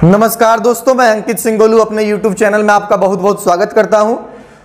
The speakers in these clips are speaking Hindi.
नमस्कार दोस्तों, मैं अंकित सिंह गोलू अपने YouTube चैनल में आपका बहुत बहुत स्वागत करता हूं।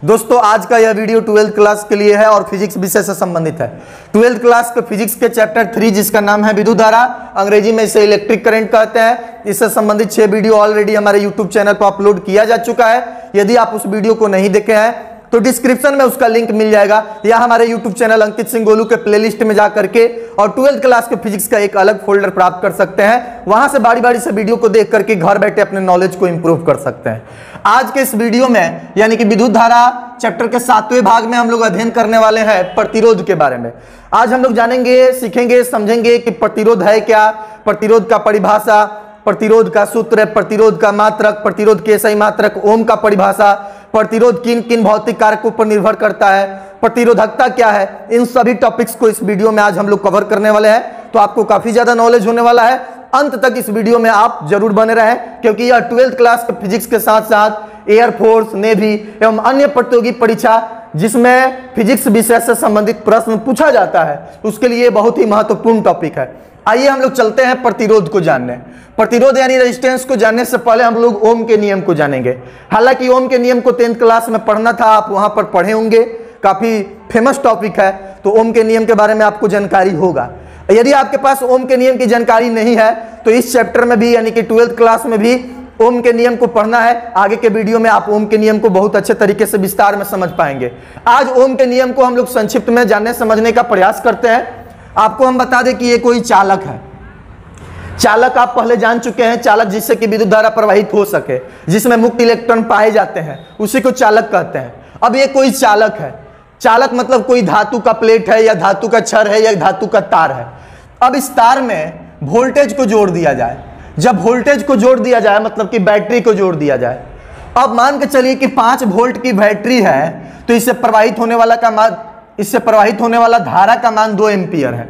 दोस्तों, आज का यह वीडियो 12th क्लास के लिए है और फिजिक्स विषय से संबंधित है। 12th क्लास के फिजिक्स के चैप्टर 3 जिसका नाम है विद्युत धारा, अंग्रेजी में इसे इलेक्ट्रिक करंट कहते हैं। इससे संबंधित 6 वीडियो ऑलरेडी हमारे YouTube चैनल पर अपलोड किया जा चुका है। यदि आप उस वीडियो को नहीं देखे हैं तो डिस्क्रिप्शन में उसका लिंक मिल जाएगा, या हमारे YouTube चैनल अंकित सिंह गोलू के प्लेलिस्ट में जा करके और 12th क्लास के फिजिक्स का एक अलग फोल्डर प्राप्त कर सकते हैं। वहां से बारी बारी से वीडियो को देख करके घर बैठे अपने नॉलेज को इंप्रूव कर सकते हैं। आज के इस वीडियो में यानी कि विद्युत धारा चैप्टर के 7वें भाग में हम लोग अध्ययन करने वाले हैं प्रतिरोध के बारे में। आज हम लोग जानेंगे, सीखेंगे, समझेंगे कि प्रतिरोध है क्या, प्रतिरोध का परिभाषा, प्रतिरोध का सूत्र, प्रतिरोध का मात्रक, प्रतिरोध के SI मात्रक, ओम का परिभाषा, प्रतिरोध किन किन भौतिक कारकों पर निर्भर करता है, प्रतिरोधकता क्या है। इन सभी टॉपिक्स को इस वीडियो में आज हम लोग कवर करने वाले हैं, तो आपको काफी ज्यादा नॉलेज होने वाला है। अंत तक इस वीडियो में आप जरूर बने रहें, क्योंकि यह 12th क्लास के फिजिक्स के साथ साथ एयरफोर्स, नेवी एवं अन्य प्रतियोगी परीक्षा जिसमें फिजिक्स विषय से संबंधित प्रश्न पूछा जाता है, उसके लिए बहुत ही महत्वपूर्ण टॉपिक है। आइए हम लोग चलते हैं प्रतिरोध को जानने। प्रतिरोध यानी रेजिस्टेंस को जानने से पहले हम लोग ओम के नियम को जानेंगे। हालांकि ओम के नियम को 10th क्लास में पढ़ना था, आप वहां पर पढ़े होंगे, काफी फेमस टॉपिक है, तो ओम के नियम के बारे में आपको जानकारी होगा। यदि आपके पास ओम के नियम की जानकारी नहीं है तो इस चैप्टर में भी यानी कि 12th क्लास में भी ओम के नियम को पढ़ना है। आगे के वीडियो में आप ओम के नियम को बहुत अच्छे तरीके से विस्तार में समझ पाएंगे। आज ओम के नियम को हम लोग संक्षिप्त में जानने समझने का प्रयास करते हैं। आपको हम बता दें कि ये कोई चालक है। चालक आप पहले जान चुके हैं, चालक जिससे कि विद्युत धारा प्रवाहित हो सके, जिसमें मुक्त इलेक्ट्रॉन पाए जाते हैं, उसी को चालक कहते हैं। अब ये कोई चालक है। चालक मतलब कोई धातु का प्लेट है या धातु का छड़ है या धातु का तार है। अब इस तार में वोल्टेज को जोड़ दिया जाए। जब वोल्टेज को जोड़ दिया जाए मतलब कि बैटरी को जोड़ दिया जाए। अब मान के चलिए कि 5 वोल्ट की बैटरी है, तो इससे प्रवाहित होने वाला धारा का मान 2 एम्पियर है।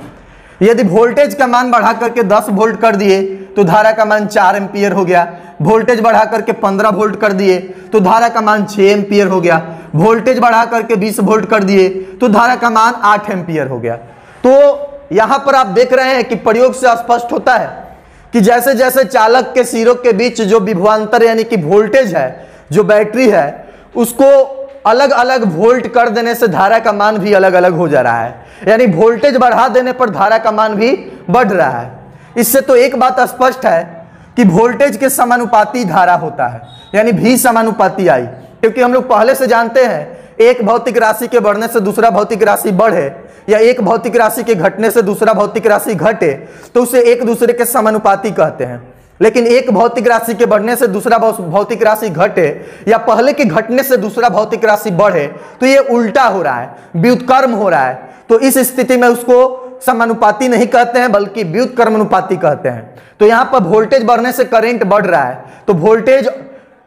यदि वोल्टेज का मान बढ़ा करके 10 वोल्ट कर दिए तो धारा का मान 4 एम्पियर हो गया। वोल्टेज बढ़ा करके 15 वोल्ट कर दिए तो धारा का मान 6 एम्पियर हो गया। वोल्टेज बढ़ा करके 20 वोल्ट कर दिए तो धारा का मान 8 एम्पियर हो गया। तो यहां पर आप देख रहे हैं कि प्रयोग से स्पष्ट होता है कि जैसे जैसे चालक के सिरों के बीच जो विभवांतर यानी कि वोल्टेज है, जो बैटरी है, उसको अलग अलग वोल्ट कर देने से धारा का मान भी अलग अलग हो जा रहा है। यानी वोल्टेज बढ़ा देने पर धारा का मान भी बढ़ रहा है। इससे तो एक बात स्पष्ट है कि वोल्टेज के समानुपाती धारा होता है, यानी V समानुपाती I। क्योंकि हम लोग पहले से जानते हैं एक भौतिक राशि के बढ़ने से दूसरा भौतिक राशि बढ़े या एक भौतिक राशि के घटने से दूसरा भौतिक राशि घटे तो उसे एक दूसरे के समानुपाती कहते हैं। लेकिन एक भौतिक राशि के बढ़ने से दूसरा भौतिक राशि घटे या पहले के घटने से दूसरा भौतिक राशि बढ़े तो ये उल्टा हो रहा है, व्युत्क्रम हो रहा है। तो इस स्थिति में उसको समानुपाती नहीं कहते हैं बल्कि व्युत्क्रमानुपाती कहते हैं। तो यहाँ पर वोल्टेज बढ़ने से करंट बढ़ रहा है, तो वोल्टेज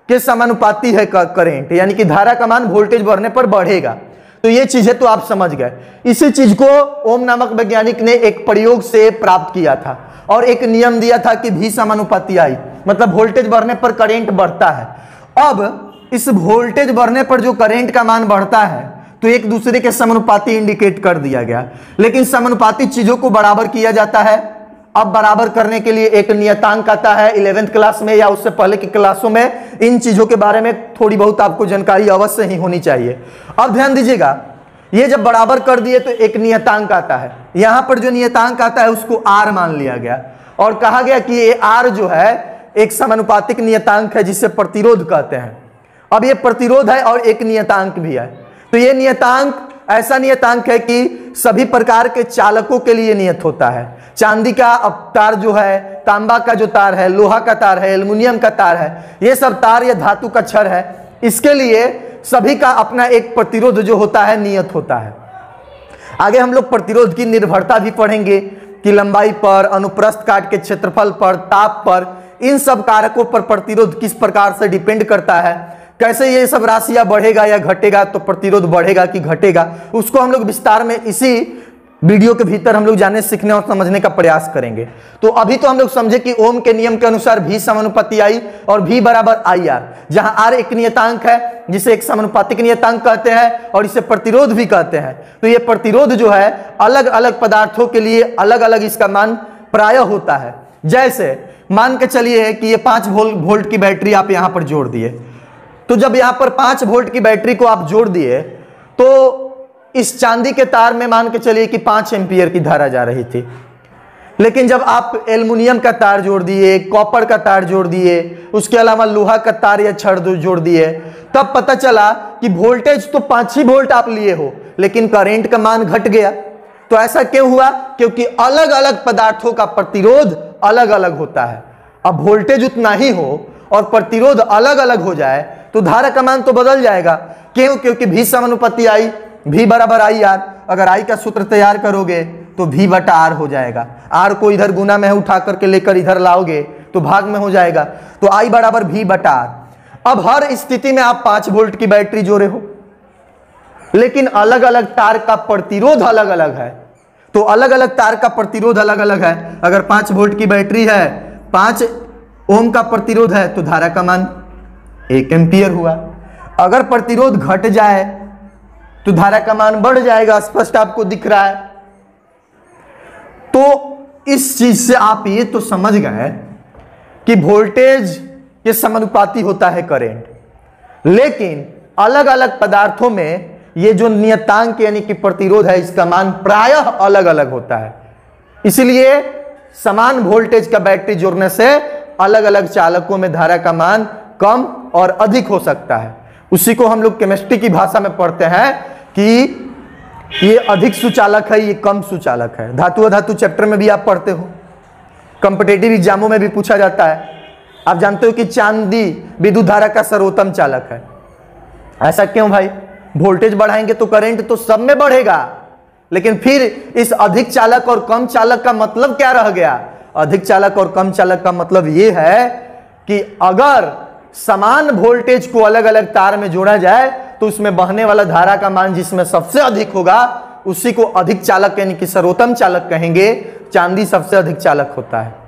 के समानुपाती है करंट, यानी कि धारा का मान वोल्टेज बढ़ने पर बढ़ेगा। तो ये चीजें तो आप समझ गए। इसी चीज को ओम नामक वैज्ञानिक ने एक प्रयोग से प्राप्त किया था और एक नियम दिया था कि V समानुपाती I, मतलब वोल्टेज बढ़ने पर करंट बढ़ता है। अब इस वोल्टेज बढ़ने पर जो करंट का मान बढ़ता है तो एक दूसरे के समानुपाती इंडिकेट कर दिया गया। लेकिन समानुपाती चीजों को बराबर किया जाता है। अब बराबर करने के लिए एक नियतांक आता है। 11th क्लास में या उससे पहले की क्लासों में इन चीजों के बारे में थोड़ी बहुत आपको जानकारी अवश्य ही होनी चाहिए। अब ध्यान दीजिएगा, ये जब बराबर कर दिए तो एक नियतांक आता है। यहां पर जो नियतांक आता है उसको R मान लिया गया और कहा गया कि ये R जो है एक समानुपातिक नियतांक है जिसे प्रतिरोध कहते हैं। अब ये प्रतिरोध है और एक नियतांक भी है। तो ये नियतांक ऐसा नियतांक है कि सभी प्रकार के चालकों के लिए नियत होता है। चांदी का तार जो है, तांबा का जो तार है, लोहा का तार है, एल्युमिनियम का तार है, ये सब तार या धातु का छड़ है, इसके लिए सभी का अपना एक प्रतिरोध जो होता है नियत होता है। आगे हम लोग प्रतिरोध की निर्भरता भी पढ़ेंगे कि लंबाई पर, अनुप्रस्थ काट के क्षेत्रफल पर, ताप पर, इन सब कारकों पर प्रतिरोध किस प्रकार से डिपेंड करता है, कैसे ये सब राशियां बढ़ेगा या घटेगा तो प्रतिरोध बढ़ेगा कि घटेगा, उसको हम लोग विस्तार में इसी वीडियो के भीतर हम लोग जानने, सीखने और समझने का प्रयास करेंगे। तो अभी तो हम लोग समझे कि ओम के नियम के अनुसार V समानुपाती I और V बराबर IR, जहां R एक नियतांक है जिसे एक समानुपातिक नियतांक कहते हैं और इसे प्रतिरोध भी कहते हैं। तो ये प्रतिरोध जो है अलग अलग पदार्थों के लिए अलग अलग इसका मान प्रायः होता है। जैसे मान के चलिए कि ये 5 वोल्ट की बैटरी आप यहां पर जोड़ दिए, तो जब यहां पर 5 वोल्ट की बैटरी को आप जोड़ दिए तो इस चांदी के तार में मान के चलिए कि 5 एम्पियर की धारा जा रही थी। लेकिन जब आप एल्युमिनियम का तार जोड़ दिए, कॉपर का तार जोड़ दिए, उसके अलावा लोहा का तार या छड़ जोड़ दिए, तब पता चला कि वोल्टेज तो 5 ही वोल्ट आप लिए हो, लेकिन करंट का मान घट गया। तो ऐसा क्यों हुआ? क्योंकि अलग अलग पदार्थों का प्रतिरोध अलग अलग होता है। अब वोल्टेज उतना ही हो और प्रतिरोध अलग अलग हो जाए तो धारा का मान तो बदल जाएगा। क्यों? क्योंकि V समानुपाती I, V बराबर IR। अगर I का सूत्र तैयार करोगे तो V बटा R हो जाएगा। R को इधर गुना में उठा करके लेकर इधर लाओगे तो भाग में हो जाएगा, तो I बराबर V बटा R। अब हर स्थिति में आप 5 वोल्ट की बैटरी जोड़े हो, लेकिन अलग अलग तार का प्रतिरोध अलग अलग है, तो अलग अलग तार का प्रतिरोध अलग अलग है। अगर 5 वोल्ट की बैटरी है, 5 ओम का प्रतिरोध है, तो धारा का मान 1 एम्पियर हुआ। अगर प्रतिरोध घट जाए तो धारा का मान बढ़ जाएगा, स्पष्ट आपको दिख रहा है। तो इस चीज से आप ये तो समझ गए कि वोल्टेज के समानुपाती होता है करंट, लेकिन अलग अलग पदार्थों में ये जो नियतांक यानी कि प्रतिरोध है, इसका मान प्रायः अलग अलग होता है। इसलिए समान वोल्टेज का बैटरी जोड़ने से अलग अलग चालकों में धारा का मान कम और अधिक हो सकता है। उसी को हम लोग केमिस्ट्री की भाषा में पढ़ते हैं कि ये अधिक सुचालक है, ये कम सुचालक है। धातु अधातु चैप्टर में भी आप पढ़ते हो, कॉम्पिटिटिव एग्जामों में भी पूछा जाता है। आप जानते हो कि चांदी विद्युत धारा का सर्वोत्तम चालक है। ऐसा क्यों भाई? वोल्टेज बढ़ाएंगे तो करंट तो सब में बढ़ेगा, लेकिन फिर इस अधिक चालक और कम चालक का मतलब क्या रह गया? अधिक चालक और कम चालक का मतलब यह है कि अगर समान वोल्टेज को अलग अलग तार में जोड़ा जाए तो उसमें बहने वाला धारा का मान जिसमें सबसे अधिक होगा उसी को अधिक चालक यानी कि सर्वोत्तम चालक कहेंगे। चांदी सबसे अधिक चालक होता है।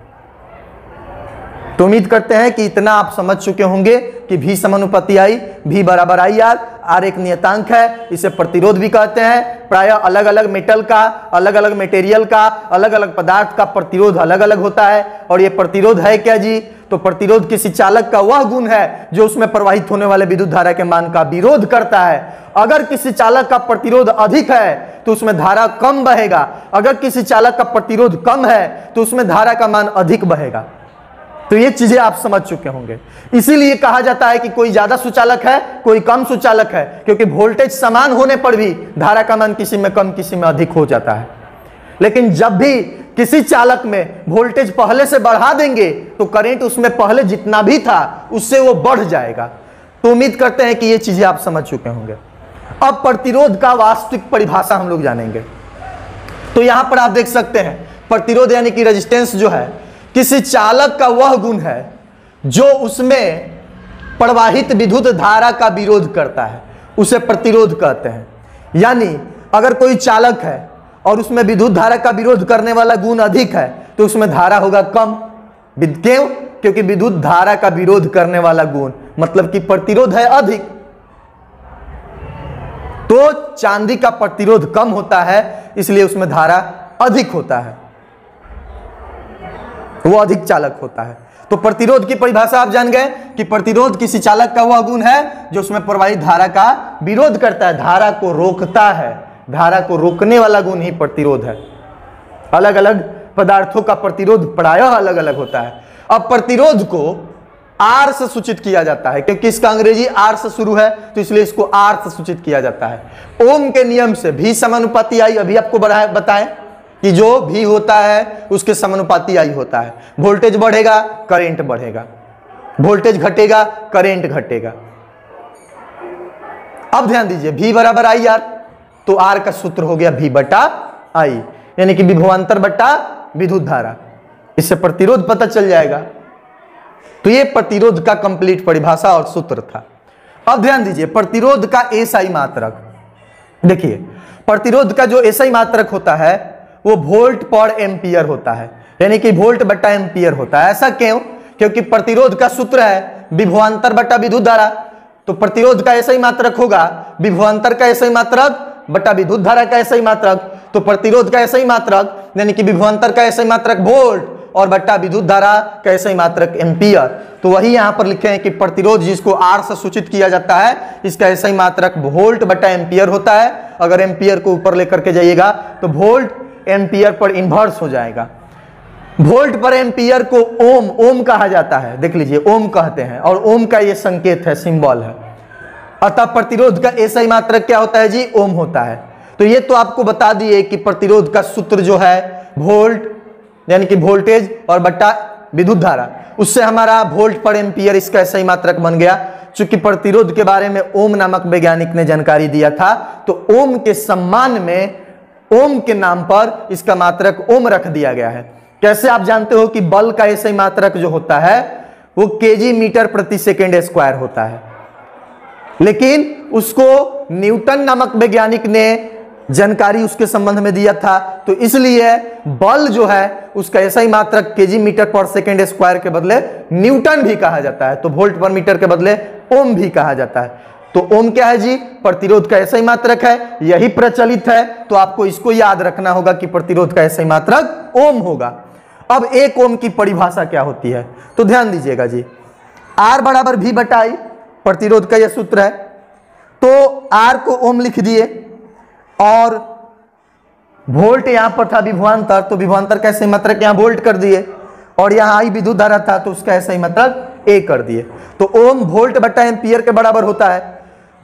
तो उम्मीद करते हैं कि इतना आप समझ चुके होंगे कि V समानुपाती I, V बराबर IR। R एक नियतांक है, इसे प्रतिरोध भी कहते हैं। प्रायः अलग अलग मेटल का, अलग अलग मटेरियल का, अलग अलग पदार्थ का प्रतिरोध अलग अलग होता है। और ये प्रतिरोध है क्या जी? तो प्रतिरोध किसी चालक का वह गुण है जो उसमें प्रवाहित होने वाले विद्युत धारा के मान का विरोध करता है। अगर किसी चालक का प्रतिरोध अधिक है तो उसमें धारा कम बहेगा, अगर किसी चालक का प्रतिरोध कम है तो उसमें धारा का मान अधिक बहेगा। तो ये चीजें आप समझ चुके होंगे। इसीलिए कहा जाता है कि कोई ज्यादा सुचालक है, कोई कम सुचालक है, क्योंकि वोल्टेज समान होने पर भी धारा का मान किसी में कम किसी में अधिक हो जाता है। लेकिन जब भी किसी चालक में वोल्टेज पहले से बढ़ा देंगे तो करंट उसमें पहले जितना भी था उससे वो बढ़ जाएगा। तो उम्मीद करते हैं कि ये चीजें आप समझ चुके होंगे। अब प्रतिरोध का वास्तविक परिभाषा हम लोग जानेंगे। तो यहां पर आप देख सकते हैं प्रतिरोध यानी कि रेजिस्टेंस जो है किसी चालक का वह गुण है जो उसमें प्रवाहित विद्युत धारा का विरोध करता है, उसे प्रतिरोध कहते हैं। यानी अगर कोई चालक है और उसमें विद्युत धारा का विरोध करने वाला गुण अधिक है तो उसमें धारा होगा कम। क्यों? क्योंकि विद्युत धारा का विरोध करने वाला गुण मतलब कि प्रतिरोध है अधिक, तो चांदी का प्रतिरोध कम होता है, इसलिए उसमें धारा अधिक होता है, वो अधिक चालक होता है। तो प्रतिरोध की परिभाषा आप जान गए कि प्रतिरोध किसी चालक का वह गुण है जो उसमें प्रवाहित धारा का विरोध करता है, धारा को रोकता है। धारा को रोकने वाला गुण ही प्रतिरोध है। अलग अलग पदार्थों का प्रतिरोध प्रायः अलग अलग होता है। अब प्रतिरोध को R से सूचित किया जाता है, क्योंकि इसका अंग्रेजी R से शुरू है तो इसलिए इसको R से सूचित किया जाता है। ओम के नियम से V समानुपाती I अभी आपको बताएं कि जो V होता है उसके समानुपाती I होता है। वोल्टेज बढ़ेगा करंट बढ़ेगा, वोल्टेज घटेगा करंट घटेगा। अब ध्यान दीजिए V बराबर IR, तो R का सूत्र हो गया V बटा I, यानी कि विभवांतर बटा विद्युत धारा। इससे प्रतिरोध पता चल जाएगा। तो ये प्रतिरोध का कंप्लीट परिभाषा और सूत्र था। अब ध्यान दीजिए प्रतिरोध का एसआई मात्रक। देखिए प्रतिरोध का जो एसआई मात्रक होता है वो वोल्ट पर एम्पियर होता है, यानी कि वोल्ट बटा एम्पियर होता है। ऐसा क्यों? क्योंकि प्रतिरोध का सूत्र है विभवांतर बटा विद्युत धारा। तो प्रतिरोध का एसआई मात्रक होगा विभवांतर का एसआई मात्रक बटा विद्युत धारा का एसआई मात्रक। तो प्रतिरोध का एसआई मात्रक यानी कि विभवांतर का एसआई मात्रक वोल्ट और बट्टा विद्युत धारा का SI मात्रक एम्पियर। तो वही यहाँ पर लिखे हैं कि प्रतिरोध जिसको R से सूचित किया जाता है, इसका SI मात्रक वोल्ट बट्टा एम्पियर होता है। अगर एम्पियर को ऊपर लेकर के जाइएगा तो वोल्ट एम्पियर पर इन्वर्स हो जाएगा। वोल्ट पर एम्पियर को ओम कहा जाता है, देख लीजिए ओम कहते हैं, और ओम का ये संकेत है, सिंबल है। अतः प्रतिरोध का SI मात्रक क्या होता है जी? ओम होता है। तो ये तो आपको बता दिए कि प्रतिरोध का सूत्र जो है वोल्ट यानी कि वोल्टेज और बट्टा विद्युत धारा, उससे हमारा वोल्ट पर एम्पियर इसका SI मात्रक बन गया। चूंकि प्रतिरोध के बारे में ओम नामक वैज्ञानिक ने जानकारी दिया था, तो ओम के सम्मान में ओम के नाम पर इसका मात्रक ओम रख दिया गया है। कैसे? आप जानते हो कि बल का SI मात्रक जो होता है वो kg मीटर प्रति सेकेंड स्क्वायर होता है, लेकिन उसको न्यूटन नामक वैज्ञानिक ने जानकारी उसके संबंध में दिया था, तो इसलिए बल जो है उसका SI मात्रक kg मीटर पर सेकेंड स्क्वायर के बदले न्यूटन भी कहा जाता है, तो वोल्ट पर मीटर के बदले ओम भी कहा जाता है। तो ओम क्या है जी? प्रतिरोध का SI मात्रक है, यही प्रचलित है। तो आपको इसको याद रखना होगा कि प्रतिरोध का SI मात्रक ओम होगा। अब 1 ओम की परिभाषा क्या होती है, तो ध्यान दीजिएगा जी। R बराबर V बटा I प्रतिरोध का यह सूत्र है। तो R को ओम लिख दिए और वोल्ट यहां पर था विभवांतर, तो विभवांतर का SI मात्रक यहां वोल्ट कर दिए, और यहां I विद्युत धारा था तो उसका SI मात्रक A कर दिए। तो ओम वोल्ट बटा एम्पियर के बराबर होता है।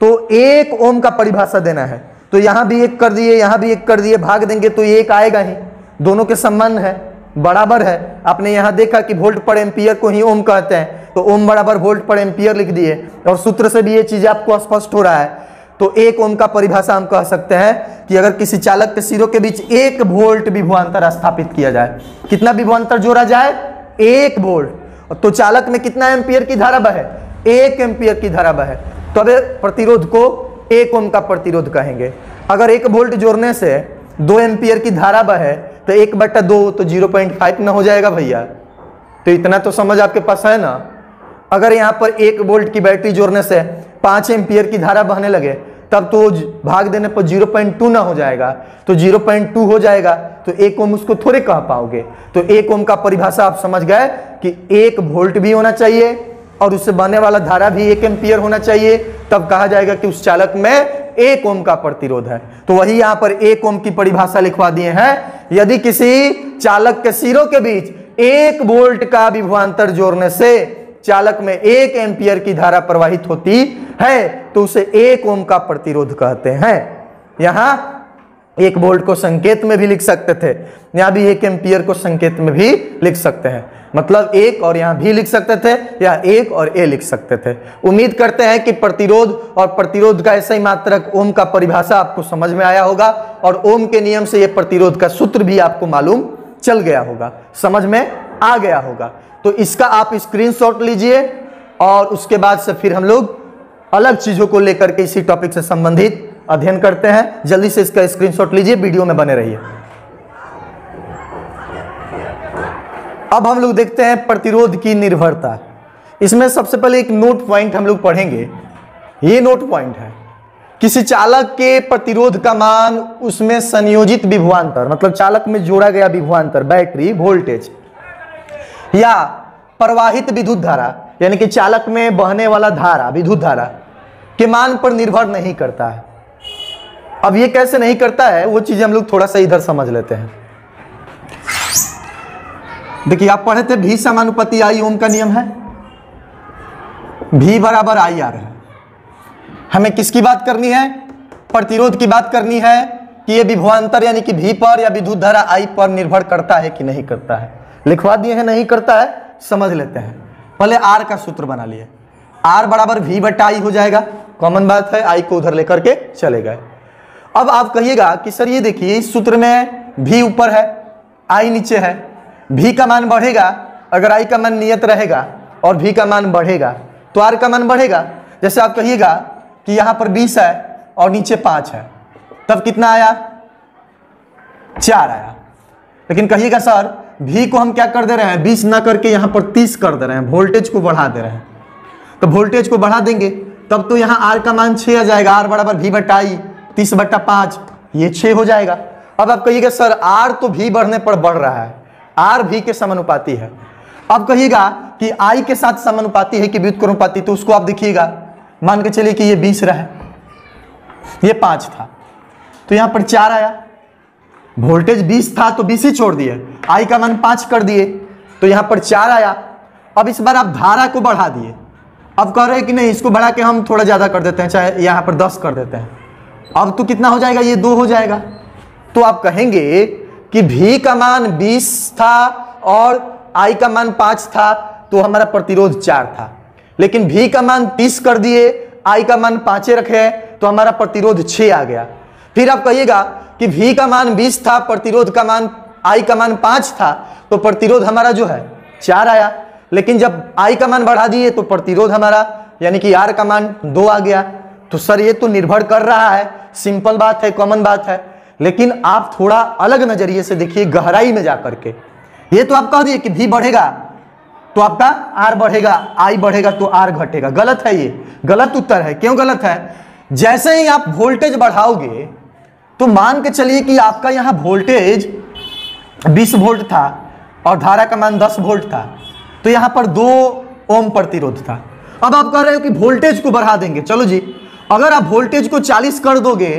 तो 1 ओम का परिभाषा देना है, तो यहां भी 1 कर दिए, यहां भी 1 कर दिए, भाग देंगे तो 1 आएगा ही, दोनों के संबंध है, बराबर है। आपने यहां देखा कि वोल्ट पर एम्पियर को ही ओम कहते हैं, तो ओम बराबर वोल्ट पर एम्पियर लिख दिए, और सूत्र से भी ये चीज आपको स्पष्ट हो रहा है। तो 1 ओम का परिभाषा हम कह सकते हैं कि अगर किसी चालक के सिरों के बीच 1 वोल्ट विभवांतर स्थापित किया जाए, कितना विभवांतर जोड़ा जाए? 1 वोल्ट। तो चालक में कितना एम्पियर की धारा बहे? 1 एम्पियर की धारा बहे, तो अब प्रतिरोध को 1 ओम का प्रतिरोध कहेंगे। अगर 1 वोल्ट जोड़ने से 2 एम्पियर की धारा बहे तो 1/2 तो 0.5 ना हो जाएगा भैया? तो इतना तो समझ आपके पास है ना। अगर यहाँ पर 1 वोल्ट की बैटरी जोड़ने से 5 एम्पियर की धारा बहने लगे, तब तो भाग देने पर 0.2 ना हो जाएगा, तो 0.2 हो जाएगा, तो 1 ओम उसको थोड़े कह पाओगे। तो 1 ओम का परिभाषा आप समझ गए कि 1 वोल्ट भी होना चाहिए और उससे बहने वाला धारा भी 1 एम्पियर होना चाहिए, तब कहा जाएगा कि उस चालक में 1 ओम का प्रतिरोध है। तो वही यहां पर 1 ओम की परिभाषा लिखवा दिए हैं। यदि किसी चालक के सिरों के बीच 1 वोल्ट का विभवांतर जोड़ने से चालक में 1 एम्पियर की धारा प्रवाहित होती है, तो उसे 1 ओम का प्रतिरोध कहते हैं। यहां 1 वोल्ट को संकेत में भी लिख सकते थे, यहां भी 1 एम्पियर को संकेत में भी लिख सकते हैं, मतलब 1 और यहां भी लिख सकते थे, या 1 और A लिख सकते थे। उम्मीद करते हैं कि प्रतिरोध और प्रतिरोध का SI मात्रक ओम का परिभाषा आपको समझ में आया होगा, और ओम के नियम से यह प्रतिरोध का सूत्र भी आपको मालूम चल गया होगा, समझ में आ गया होगा। तो इसका आप स्क्रीनशॉट लीजिए, और उसके बाद से फिर हम लोग अलग चीजों को लेकर के इसी टॉपिक से संबंधित अध्ययन करते हैं। जल्दी से इसका स्क्रीनशॉट लीजिए, वीडियो में बने रहिए। अब हम लोग देखते हैं प्रतिरोध की निर्भरता। इसमें सबसे पहले एक नोट पॉइंट हम लोग पढ़ेंगे। ये नोट पॉइंट है, किसी चालक के प्रतिरोध का मान उसमें संयोजित विभवांतर, मतलब चालक में जोड़ा गया विभवांतर, बैटरी, वोल्टेज या प्रवाहित विद्युत धारा, यानी कि चालक में बहने वाला धारा, विद्युत धारा के मान पर निर्भर नहीं करता है। अब ये कैसे नहीं करता है, वो चीजें हम लोग थोड़ा सा इधर समझ लेते हैं। देखिए, आप पढ़े थे V समानुपाती I ओम का नियम है, V बराबर IR है। हमें किसकी बात करनी है? प्रतिरोध की बात करनी है कि ये विभवांतर यानी कि V पर या विद्युत धारा I पर निर्भर करता है कि नहीं करता है। लिखवा दिए हैं नहीं करता है, समझ लेते हैं। पहले R का सूत्र बना लिए, R बराबर V बटा I हो जाएगा, कॉमन बात है, I को उधर लेकर के चले गए। अब आप कहिएगा कि सर ये देखिए इस सूत्र में V ऊपर है, I नीचे है, V का मान बढ़ेगा अगर I का मान नियत रहेगा, और V का मान बढ़ेगा तो R का मान बढ़ेगा। जैसे आप कहिएगा कि यहाँ पर 20 है और नीचे 5 है, तब कितना आया? 4 आया। लेकिन कहिएगा सर V को हम क्या कर दे रहे हैं, 20 ना करके यहाँ पर 30 कर दे रहे हैं, वोल्टेज को बढ़ा दे रहे हैं। तो वोल्टेज को बढ़ा देंगे तब तो यहाँ R का मान 6 आ जाएगा, R बराबर V बटा I, 30/5, ये 6 हो जाएगा। अब आप कहिएगा सर R तो V बढ़ने पर बढ़ रहा है, आर भी के समानुपाती है। अब कहिएगा कि आई के साथ समानुपाती है कि व्युत्क्रमानुपाती, तो उसको आप देखिएगा, मान के चलिए कि ये 20 रहा, ये 5 था, तो यहां पर 4 आया। वोल्टेज 20 था तो 20 ही छोड़ दिए, आई का मान 5 कर दिए तो यहां पर 4 आया। अब इस बार आप धारा को बढ़ा दिए, अब कह रहे हैं कि नहीं इसको बढ़ा के हम थोड़ा ज्यादा कर देते हैं, चाहे यहां पर 10 कर देते हैं। अब तो कितना हो जाएगा, ये 2 हो जाएगा। तो आप कहेंगे कि V का मान 20 था और I का मान 5 था, तो हमारा प्रतिरोध 4 था। लेकिन V का मान 30 कर दिए, I का मान 5 रखे, तो हमारा प्रतिरोध 6 आ गया। फिर आप कहिएगा कि V का मान 20 था, प्रतिरोध का मान I का मान 5 था, तो प्रतिरोध हमारा जो है 4 आया। लेकिन जब I का मान बढ़ा दिए तो प्रतिरोध हमारा यानी कि R का मान 2 आ गया। तो सर ये तो निर्भर कर रहा है, सिंपल बात है, कॉमन बात है। लेकिन आप थोड़ा अलग नजरिए से देखिए, गहराई में जाकर के। ये तो आप कह दिए कि V बढ़ेगा तो आपका R बढ़ेगा, I बढ़ेगा तो R घटेगा। गलत है, ये गलत उत्तर है। क्यों गलत है? जैसे ही आप वोल्टेज बढ़ाओगे तो मान के चलिए कि आपका यहां वोल्टेज 20 वोल्ट था और धारा का मान 10 वोल्ट था, तो यहां पर 2 ओम प्रतिरोध था। अब आप कह रहे हो कि वोल्टेज को बढ़ा देंगे, चलो जी, अगर आप वोल्टेज को 40 कर दोगे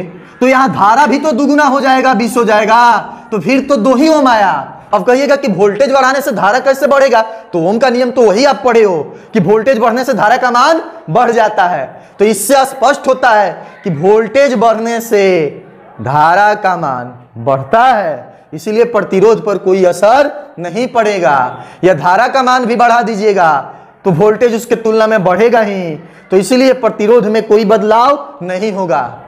तो यहां धारा भी तो दुगुना हो जाएगा, 20 हो जाएगा, तो फिर तो 2 ही ओम आया। अब कहिएगा कि वोल्टेज बढ़ाने से धारा कैसे बढ़ेगा? तो ओम का नियम तो वही आप पढ़े हो कि वोल्टेज बढ़ने से धारा का मान बढ़ जाता है। तो इससे स्पष्ट होता है कि वोल्टेज बढ़ने से धारा का मान बढ़ता है, इसीलिए प्रतिरोध पर कोई असर नहीं पड़ेगा। या धारा का मान भी बढ़ा दीजिएगा तो वोल्टेज उसके तुलना में बढ़ेगा ही, तो इसीलिए प्रतिरोध में कोई बदलाव नहीं होगा।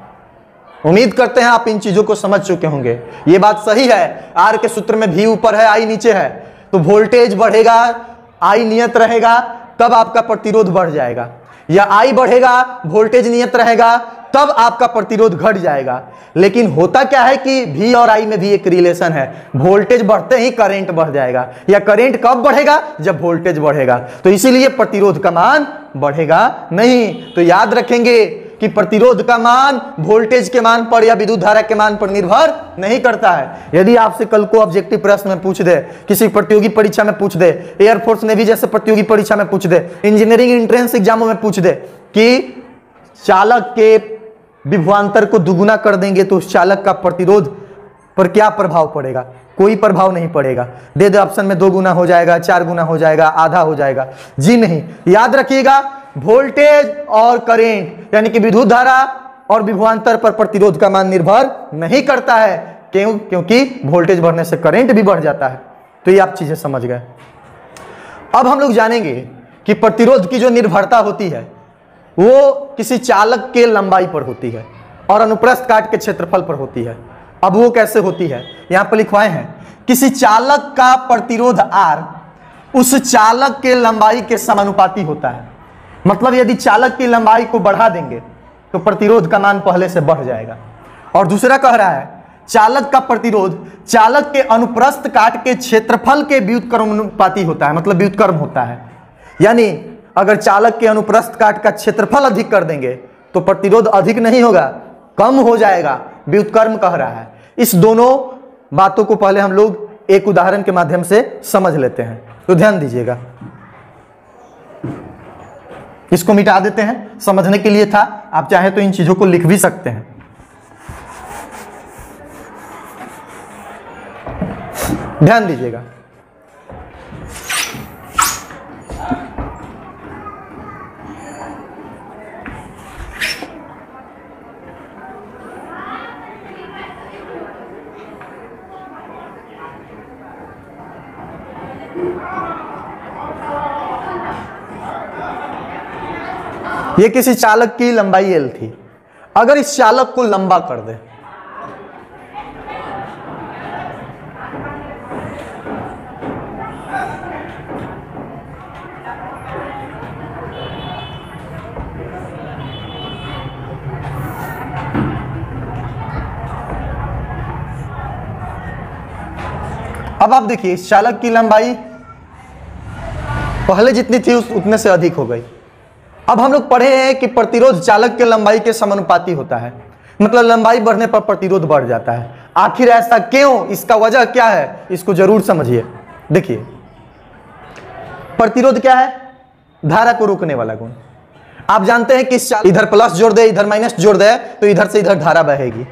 उम्मीद करते हैं आप इन चीजों को समझ चुके होंगे। ये बात सही है, आर के सूत्र में V ऊपर है, I नीचे है, तो वोल्टेज बढ़ेगा, I नियत रहेगा, तब आपका प्रतिरोध बढ़ जाएगा। या I बढ़ेगा, वोल्टेज नियत रहेगा, तब आपका प्रतिरोध घट जाएगा। लेकिन होता क्या है कि V और I में भी एक रिलेशन है, वोल्टेज बढ़ते ही करंट बढ़ जाएगा। या करंट कब बढ़ेगा? जब वोल्टेज बढ़ेगा। तो इसीलिए प्रतिरोध का मान बढ़ेगा नहीं। तो याद रखेंगे कि प्रतिरोध का मान वोल्टेज के मान पर या विद्युत धारा के मान पर निर्भर नहीं करता है। यदि आपसे कल को ऑब्जेक्टिव प्रश्न में पूछ दे, किसी प्रतियोगी परीक्षा में पूछ दे, एयरफोर्स नेवी जैसे प्रतियोगी परीक्षा में पूछ दे, इंजीनियरिंग एंट्रेंस एग्जामों में पूछ दे कि चालक के विभवांतर को दुगुना कर देंगे तो उस चालक का प्रतिरोध पर क्या प्रभाव पड़ेगा? कोई प्रभाव नहीं पड़ेगा। दे दे ऑप्शन में 2 गुना हो जाएगा, 4 गुना हो जाएगा, आधा हो जाएगा, जी नहीं। याद रखिएगा, वोल्टेज और करंट यानी कि विद्युत धारा और विभवांतर पर प्रतिरोध का मान निर्भर नहीं करता है। क्यों? क्योंकि वोल्टेज बढ़ने से करंट भी बढ़ जाता है। तो ये आप चीजें समझ गए। अब हम लोग जानेंगे कि प्रतिरोध की जो निर्भरता होती है वो किसी चालक के लंबाई पर होती है और अनुप्रस्थ काट के क्षेत्रफल पर होती है। अब वो कैसे होती है? यहां पर लिखवाए हैं, किसी चालक का प्रतिरोध R उस चालक के लंबाई के समानुपाती होता है। मतलब यदि चालक की लंबाई को बढ़ा देंगे तो प्रतिरोध का मान पहले से बढ़ जाएगा। और दूसरा कह रहा है, चालक का प्रतिरोध चालक के अनुप्रस्थ काट के क्षेत्रफल के व्युत्क्रमानुपाती होता है, मतलब व्युत्क्रम होता है। यानी अगर चालक के अनुप्रस्थ काट का क्षेत्रफल अधिक कर देंगे तो प्रतिरोध अधिक नहीं होगा, कम हो जाएगा, व्युत्क्रम कह रहा है। इस दोनों बातों को पहले हम लोग एक उदाहरण के माध्यम से समझ लेते हैं, तो ध्यान दीजिएगा। इसको मिटा देते हैं, समझने के लिए था, आप चाहे तो इन चीजों को लिख भी सकते हैं। ध्यान दीजिएगा, ये किसी चालक की लंबाई L थी। अगर इस चालक को लंबा कर दे, अब आप देखिए इस चालक की लंबाई पहले जितनी थी उतने से अधिक हो गई। अब हम लोग पढ़े हैं कि प्रतिरोध चालक के लंबाई के समानुपाती होता है, मतलब लंबाई बढ़ने पर प्रतिरोध बढ़ जाता है। आखिर ऐसा क्यों? इसका वजह क्या है? इसको जरूर समझिए। देखिए प्रतिरोध क्या है? धारा को रोकने वाला गुण। आप जानते हैं कि इधर प्लस जोड़ दे इधर माइनस जोड़ दे तो इधर से इधर धारा बहेगी।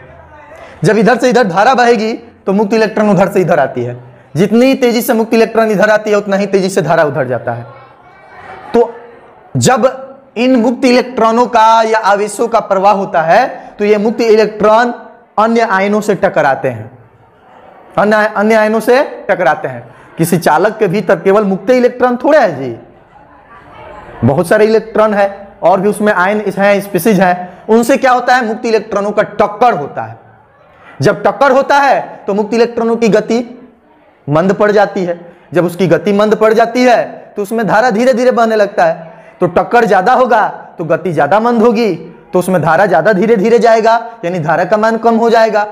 जब इधर से इधर धारा बहेगी तो मुक्त इलेक्ट्रॉन उधर से इधर आती है। जितनी तेजी से मुक्त इलेक्ट्रॉन इधर आती है उतना ही तेजी से धारा उधर जाता है। तो जब इन मुक्त इलेक्ट्रॉनों का या आवेशों का प्रवाह होता है तो ये मुक्त इलेक्ट्रॉन अन्य आयनों से टकराते हैं, अन्य आयनों से टकराते हैं। किसी चालक के भीतर केवल मुक्त इलेक्ट्रॉन थोड़े है जी, बहुत सारे इलेक्ट्रॉन है और भी उसमें आयन हैं, स्पीशीज हैं। उनसे क्या होता है? मुक्त इलेक्ट्रॉनों का टक्कर होता है। जब टक्कर होता है तो मुक्त इलेक्ट्रॉनों की गति मंद पड़ जाती है। जब उसकी गति मंद पड़ जाती है तो उसमें धारा धीरे धीरे बहने लगता है। तो टक्कर ज्यादा होगा तो गति ज्यादा मंद होगी, तो उसमें धारा ज्यादा धीरे धीरे जाएगा, यानी धारा का मान कम हो जाएगा।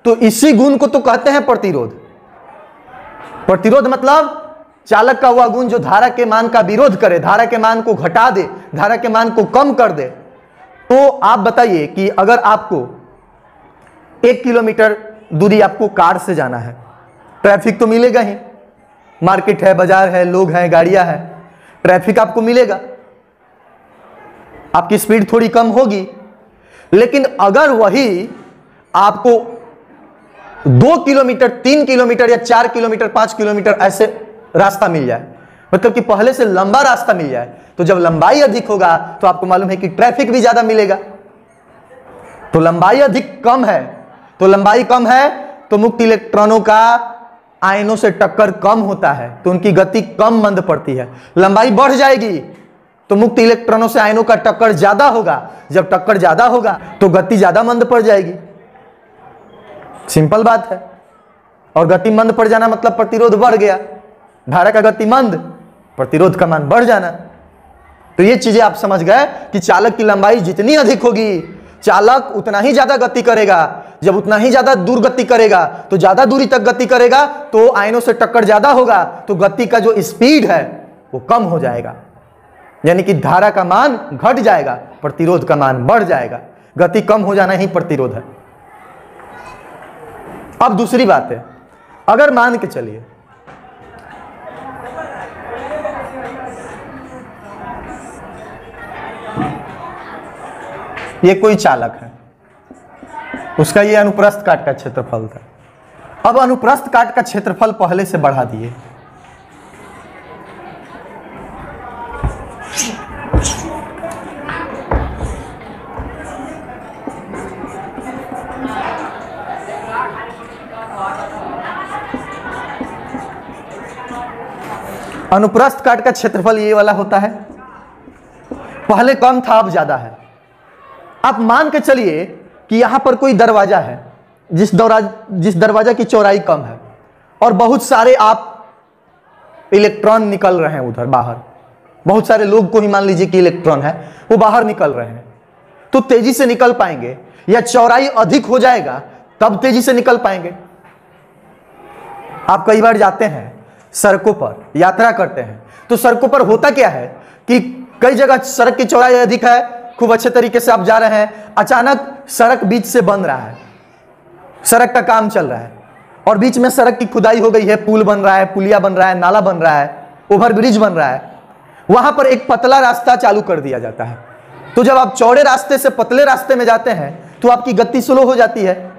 तो इसी गुण को तो कहते हैं प्रतिरोध। प्रतिरोध मतलब चालक का वह गुण जो धारा के मान का विरोध करे, धारा के मान को घटा दे, धारा के मान को कम कर दे। तो आप बताइए कि अगर आपको 1 किलोमीटर दूरी आपको कार से जाना है, ट्रैफिक तो मिलेगा ही, मार्केट है, बाजार है, लोग हैं, गाड़ियां हैं, ट्रैफिक आपको मिलेगा, आपकी स्पीड थोड़ी कम होगी। लेकिन अगर वही आपको 2 किलोमीटर, 3 किलोमीटर या 4 किलोमीटर, 5 किलोमीटर ऐसे रास्ता मिल जाए, मतलब कि पहले से लंबा रास्ता मिल जाए, तो जब लंबाई अधिक होगा तो आपको मालूम है कि ट्रैफिक भी ज्यादा मिलेगा। तो लंबाई अधिक कम है, तो लंबाई कम है तो मुक्त इलेक्ट्रॉनों का आयनों से टक्कर कम होता है, तो उनकी गति कम मंद पड़ती है। लंबाई बढ़ जाएगी तो मुक्त इलेक्ट्रॉनों से आयनों का टक्कर ज्यादा होगा। जब टक्कर ज्यादा होगा तो गति ज्यादा मंद पड़ जाएगी। सिंपल बात है। और गति मंद पड़ जाना मतलब प्रतिरोध बढ़ गया। धारा का गति मंद, प्रतिरोध का मान बढ़ जाना। तो ये चीजें आप समझ गए कि चालक की लंबाई जितनी अधिक होगी, चालक उतना ही ज्यादा गति करेगा। जब उतना ही ज्यादा दूर गति करेगा तो ज्यादा दूरी तक गति करेगा, तो आयनों से टक्कर ज्यादा होगा, तो गति का जो स्पीड है वो कम हो जाएगा, यानी कि धारा का मान घट जाएगा, प्रतिरोध का मान बढ़ जाएगा। गति कम हो जाना ही प्रतिरोध है। अब दूसरी बात है, अगर मान के चलिए ये कोई चालक है, उसका ये अनुप्रस्थ काट का क्षेत्रफल था। अब अनुप्रस्थ काट का क्षेत्रफल पहले से बढ़ा दिए, अनुप्रस्थ काट का क्षेत्रफल ये वाला होता है। पहले कम था, अब ज्यादा है। आप मान के चलिए कि यहां पर कोई दरवाजा है, जिस दरवाजा की चौड़ाई कम है और बहुत सारे आप इलेक्ट्रॉन निकल रहे हैं उधर बाहर। बहुत सारे लोग को ही मान लीजिए कि इलेक्ट्रॉन है, वो बाहर निकल रहे हैं, तो तेजी से निकल पाएंगे या चौड़ाई अधिक हो जाएगा तब तेजी से निकल पाएंगे। आप कई बार जाते हैं सड़कों पर, यात्रा करते हैं, तो सड़कों पर होता क्या है कि कई जगह सड़क की चौड़ाई अधिक है, खूब अच्छे तरीके से आप जा रहे हैं, अचानक सड़क बीच से बन रहा है, सड़क का काम चल रहा है और बीच में सड़क की खुदाई हो गई है, पुल बन रहा है, पुलिया बन रहा है, नाला बन रहा है, ओवरब्रिज बन रहा है। वहां पर एक पतला रास्ता चालू कर दिया जाता है। तो जब आप चौड़े रास्ते से पतले रास्ते में जाते हैं तो आपकी गति स्लो हो जाती है,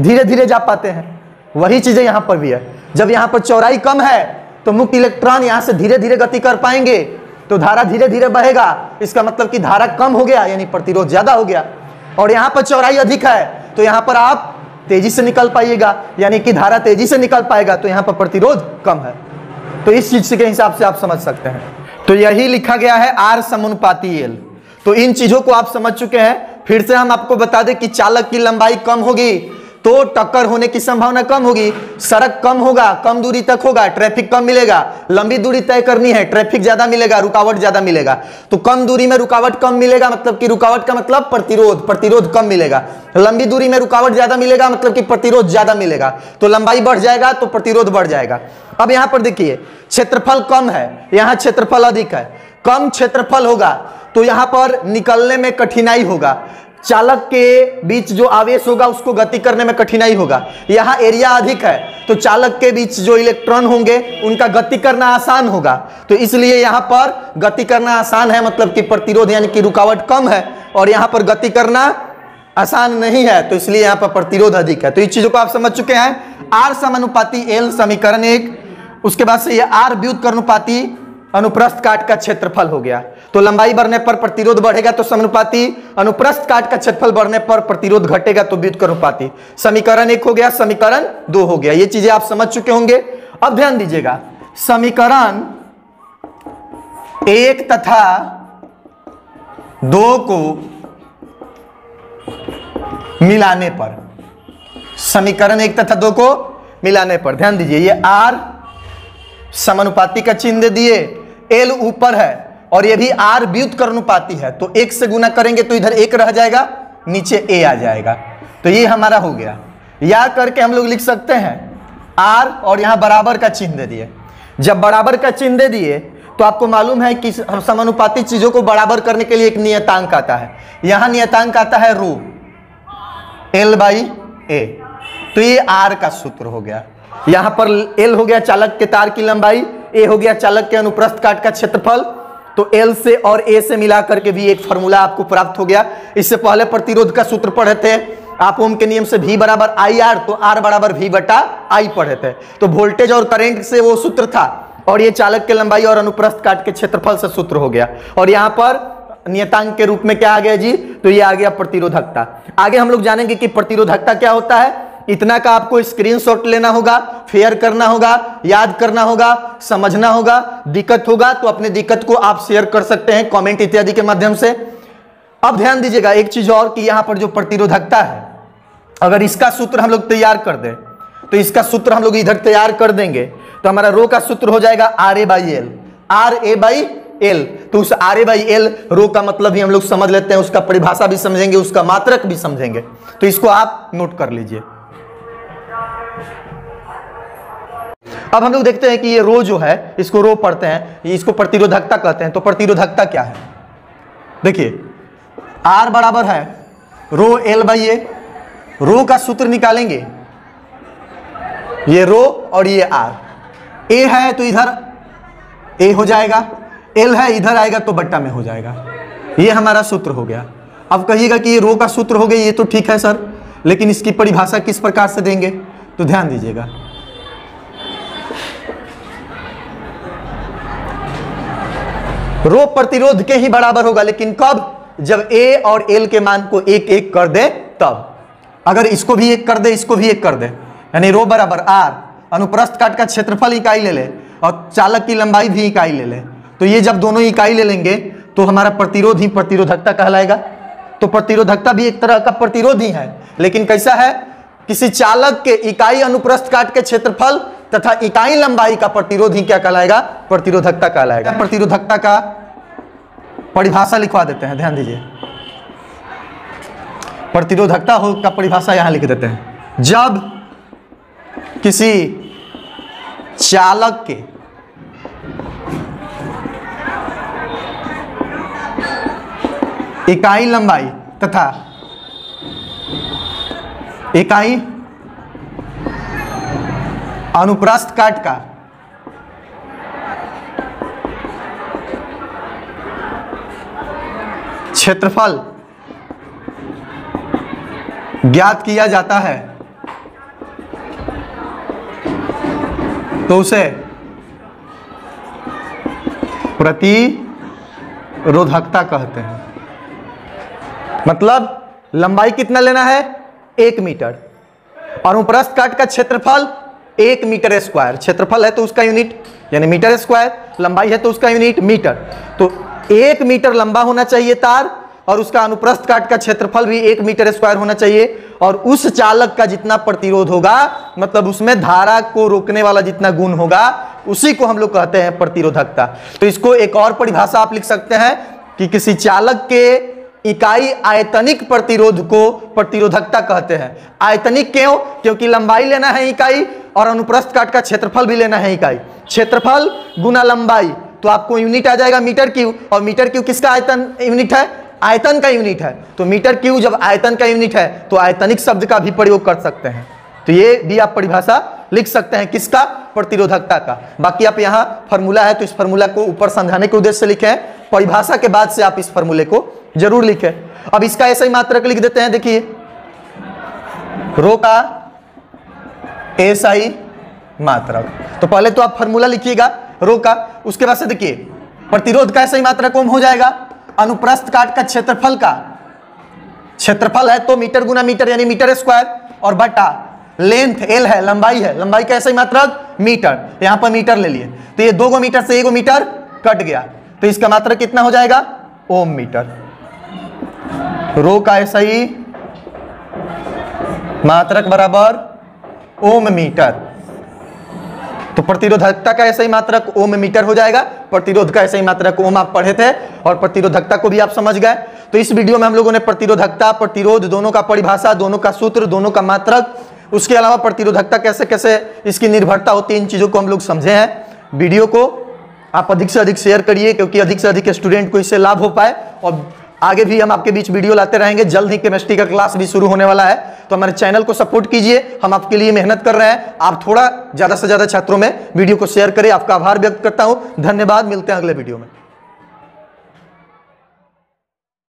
धीरे धीरे जा पाते हैं। वही चीजें यहां पर भी है। जब यहां पर चौड़ाई कम है तो मुक्त इलेक्ट्रॉन यहां से धीरे धीरे गति कर पाएंगे, तो धारा धीरे धीरे बहेगा। इसका मतलब कि धारा कम हो गया, यानी प्रतिरोध ज्यादा हो गया। और यहां पर चौड़ाई अधिक है तो यहां पर आप तेजी से निकल पाइएगा, यानी कि धारा तेजी से निकल पाएगा, तो यहां पर प्रतिरोध कम है। तो इस चीज के हिसाब से आप समझ सकते हैं। तो यही लिखा गया है R समानुपाती L। तो इन चीजों को आप समझ चुके हैं। फिर से हम आपको बता दें कि चालक की लंबाई कम होगी तो टक्कर होने की संभावना कम होगी, सड़क कम होगा, कम दूरी तक होगा, ट्रैफिक कम मिलेगा। लंबी दूरी तय करनी है, ट्रैफिक ज्यादा मिलेगा, रुकावट ज्यादा मिलेगा। तो कम दूरी में रुकावट कम मिलेगा, मतलब कि रुकावट का मतलब प्रतिरोध, प्रतिरोध कम मिलेगा। लंबी दूरी में रुकावट ज्यादा मिलेगा, मतलब कि प्रतिरोध ज्यादा मिलेगा। तो लंबाई बढ़ जाएगा तो प्रतिरोध बढ़ जाएगा। अब यहां पर देखिए क्षेत्रफल कम है, यहां क्षेत्रफल अधिक है। कम क्षेत्रफल होगा तो यहां पर निकलने में कठिनाई होगा। चालक के बीच जो आवेश होगा उसको गति करने में कठिनाई होगा। यहाँ एरिया अधिक है तो चालक के बीच जो इलेक्ट्रॉन होंगे उनका गति करना आसान होगा, तो इसलिए यहाँ पर गति करना आसान है, मतलब कि प्रतिरोध यानी कि रुकावट कम है, और यहाँ पर गति करना आसान नहीं है तो इसलिए यहाँ पर प्रतिरोध अधिक है। तो इस चीजों को आप समझ चुके हैं। आर समानुपाती एल समीकरण 1, उसके बाद से ये आर व्युत्क्रमानुपाती अनुप्रस्थ काट का क्षेत्रफल हो गया। तो लंबाई बढ़ने पर प्रतिरोध बढ़ेगा तो समानुपाती, अनुप्रस्थ काट का क्षेत्रफल बढ़ने पर प्रतिरोध घटेगा तो व्युत्क्रमानुपाती। समीकरण 1 हो गया, समीकरण 2 हो गया। ये चीजें आप समझ चुके होंगे। अब ध्यान दीजिएगा, समीकरण 1 तथा 2 को मिलाने पर, समीकरण 1 तथा 2 को मिलाने पर ध्यान दीजिए, ये आर समानुपाती का चिन्ह दे दिए, एल ऊपर है और ये भी आर व्युत्क्रमानुपाती है, तो 1 से गुना करेंगे तो इधर 1 रह जाएगा, नीचे ए आ जाएगा। तो ये हमारा हो गया। या करके हम लोग लिख सकते हैं आर और यहां बराबर का चिन्ह दे दिए। जब बराबर का चिन्ह दे दिए तो आपको मालूम है कि समानुपाती चीजों को बराबर करने के लिए एक नियतांक आता है। यहां नियतांक आता है रो L/A, तो ये आर का सूत्र हो गया। यहां पर L हो गया चालक के तार की लंबाई, A हो गया चालक के अनुप्रस्थ काट का क्षेत्रफल, तो L से और A से मिला करके भी एक फॉर्मूला आपको प्राप्त हो गया। इससे पहले प्रतिरोध का सूत्र पढ़े थे आप ओम के नियम से V बराबर IR, तो R बराबर V बटा I पढ़े थे। तो वोल्टेज और करंट से वो सूत्र था, और ये चालक के लंबाई और अनुप्रस्थ काट के क्षेत्रफल से सूत्र हो गया। और यहाँ पर नियतांक के रूप में क्या आ गया जी, तो ये आ गया प्रतिरोधकता। आगे हम लोग जानेंगे कि प्रतिरोधकता क्या होता है। इतना का आपको स्क्रीनशॉट लेना होगा, शेयर करना होगा, याद करना होगा, समझना होगा। दिक्कत होगा तो अपने दिक्कत को आप शेयर कर सकते हैं कमेंट इत्यादि के माध्यम से। अब ध्यान दीजिएगा एक चीज और कि यहाँ पर जो प्रतिरोधकता है, अगर इसका सूत्र हम लोग तैयार कर दें, तो इसका सूत्र हम लोग इधर तैयार कर देंगे तो हमारा रो का सूत्र हो जाएगा RA/L, RA/L। तो उस RA/L रो का मतलब भी हम लोग समझ लेते हैं, उसका परिभाषा भी समझेंगे, उसका मात्रक भी समझेंगे। तो इसको आप नोट कर लीजिए। अब हम लोग देखते हैं कि ये रो जो है, इसको रो पढ़ते हैं, इसको प्रतिरोधकता कहते हैं। तो प्रतिरोधकता क्या है, देखिए R बराबर है रो L/A। रो का सूत्र निकालेंगे, ये रो और ये R। A है तो इधर A हो जाएगा, L है इधर आएगा तो बट्टा में हो जाएगा। ये हमारा सूत्र हो गया। अब कहिएगा कि ये रो का सूत्र हो गया, ये तो ठीक है सर, लेकिन इसकी परिभाषा किस प्रकार से देंगे, तो ध्यान दीजिएगा। रो प्रतिरोध के ही बराबर होगा, लेकिन कब, जब A और L के मान को 1-1 कर दे तब। अगर इसको भी 1 कर दे, इसको भी 1 कर दे, यानी रो बराबर R, अनुप्रस्थ काट का क्षेत्रफल इकाई ले ले और चालक की लंबाई भी इकाई ले ले, तो ये जब दोनों इकाई ले लेंगे तो हमारा प्रतिरोध ही प्रतिरोधकता कहलाएगा। तो प्रतिरोधकता भी एक तरह का प्रतिरोध ही है, लेकिन कैसा है, किसी चालक के इकाई अनुप्रस्थ काट के क्षेत्रफल तथा इकाई लंबाई का प्रतिरोध ही क्या कहलाएगा, प्रतिरोधकता कहलाएगा। प्रतिरोधकता का परिभाषा लिखवा देते हैं, ध्यान दीजिए। प्रतिरोधकता हो का परिभाषा यहां लिख देते हैं। जब किसी चालक के इकाई लंबाई तथा इकाई अनुप्रस्थ काट का क्षेत्रफल ज्ञात किया जाता है तो उसे प्रतिरोधकता कहते हैं। मतलब लंबाई कितना लेना है, 1 मीटर, और अनुप्रस्थ काट का क्षेत्रफल 1 मीटर स्क्वायर। क्षेत्रफल है तो उसका यूनिट यानी मीटर स्क्वायर, लंबाई है तो उसका यूनिट मीटर। तो 1 मीटर लंबा होना चाहिए तार, और उसका अनुप्रस्थ काट का क्षेत्रफल भी 1 मीटर स्क्वायर होना चाहिए। और उस चालक का जितना प्रतिरोध होगा, मतलब उसमें धारा को रोकने वाला जितना गुण होगा, उसी को हम लोग कहते हैं प्रतिरोधकता। तो इसको एक और परिभाषा आप लिख सकते हैं कि किसी चालक के इकाई आयतनिक प्रतिरोध को प्रतिरोधकता कहते हैं। आयतनिक क्यों, क्योंकि लंबाई लेना है इकाई और अनुप्रस्थ काट का क्षेत्रफल भी लेना है इकाई। क्षेत्रफल गुना लंबाई, तो आपको यूनिट आ जाएगा मीटर क्यूब, और मीटर क्यूब किसका आयतन यूनिट है, आयतन का यूनिट है, तो मीटर क्यूब जब आयतन का यूनिट है तो आयतनिक शब्द का भी प्रयोग कर सकते हैं। तो ये भी आप परिभाषा लिख सकते हैं, किसका? प्रतिरोधकता का। बाकी आप यहाँ फॉर्मूला है तो इस फॉर्मूला को ऊपर समझाने के उद्देश्य से लिखे हैं, परिभाषा के बाद से आप इस फॉर्मूले को जरूर लिखें। अब इसका ऐसा ही मात्रक लिख देते हैं, देखिए रो का एसआई मात्रक। तो पहले तो आप फॉर्मूला लिखिएगा रो का, उसके बाद से देखिए प्रतिरोध का एसआई मात्रक ओम हो जाएगा, अनुप्रस्थ काट का क्षेत्रफल का, क्षेत्रफल है तो मीटर गुना मीटर यानी मीटर स्क्वायर, और बटा लेंथ एल है, लंबाई है, लंबाई का एसआई मात्रक मीटर, यहां पर मीटर ले लिए तो ये 2 मीटर से 1 मीटर कट गया, तो इसका मात्रक कितना हो जाएगा? ओम मीटर। रो का एसआई मात्रक बराबर ओम मीटर। तो प्रतिरोधकता का एसआई मात्रक ओम मीटर हो जाएगा, प्रतिरोध का एसआई मात्रक ओम आप पढ़े थे और प्रतिरोधकता को भी आप समझ गए। तो इस वीडियो में हम लोगों ने प्रतिरोधकता, प्रतिरोध दोनों का परिभाषा, दोनों का सूत्र, दोनों का मात्रक, उसके अलावा प्रतिरोधकता कैसे कैसे इसकी निर्भरता होती है, इन चीजों को हम लोग समझे हैं। वीडियो को आप अधिक से अधिक शेयर करिए क्योंकि अधिक से अधिक स्टूडेंट को इससे लाभ हो पाए, और आगे भी हम आपके बीच वीडियो लाते रहेंगे। जल्द ही केमिस्ट्री का क्लास भी शुरू होने वाला है, तो हमारे चैनल को सपोर्ट कीजिए, हम आपके लिए मेहनत कर रहे हैं। आप थोड़ा ज्यादा से ज्यादा छात्रों में वीडियो को शेयर करें। आपका आभार व्यक्त करता हूं, धन्यवाद। मिलते हैं अगले वीडियो में।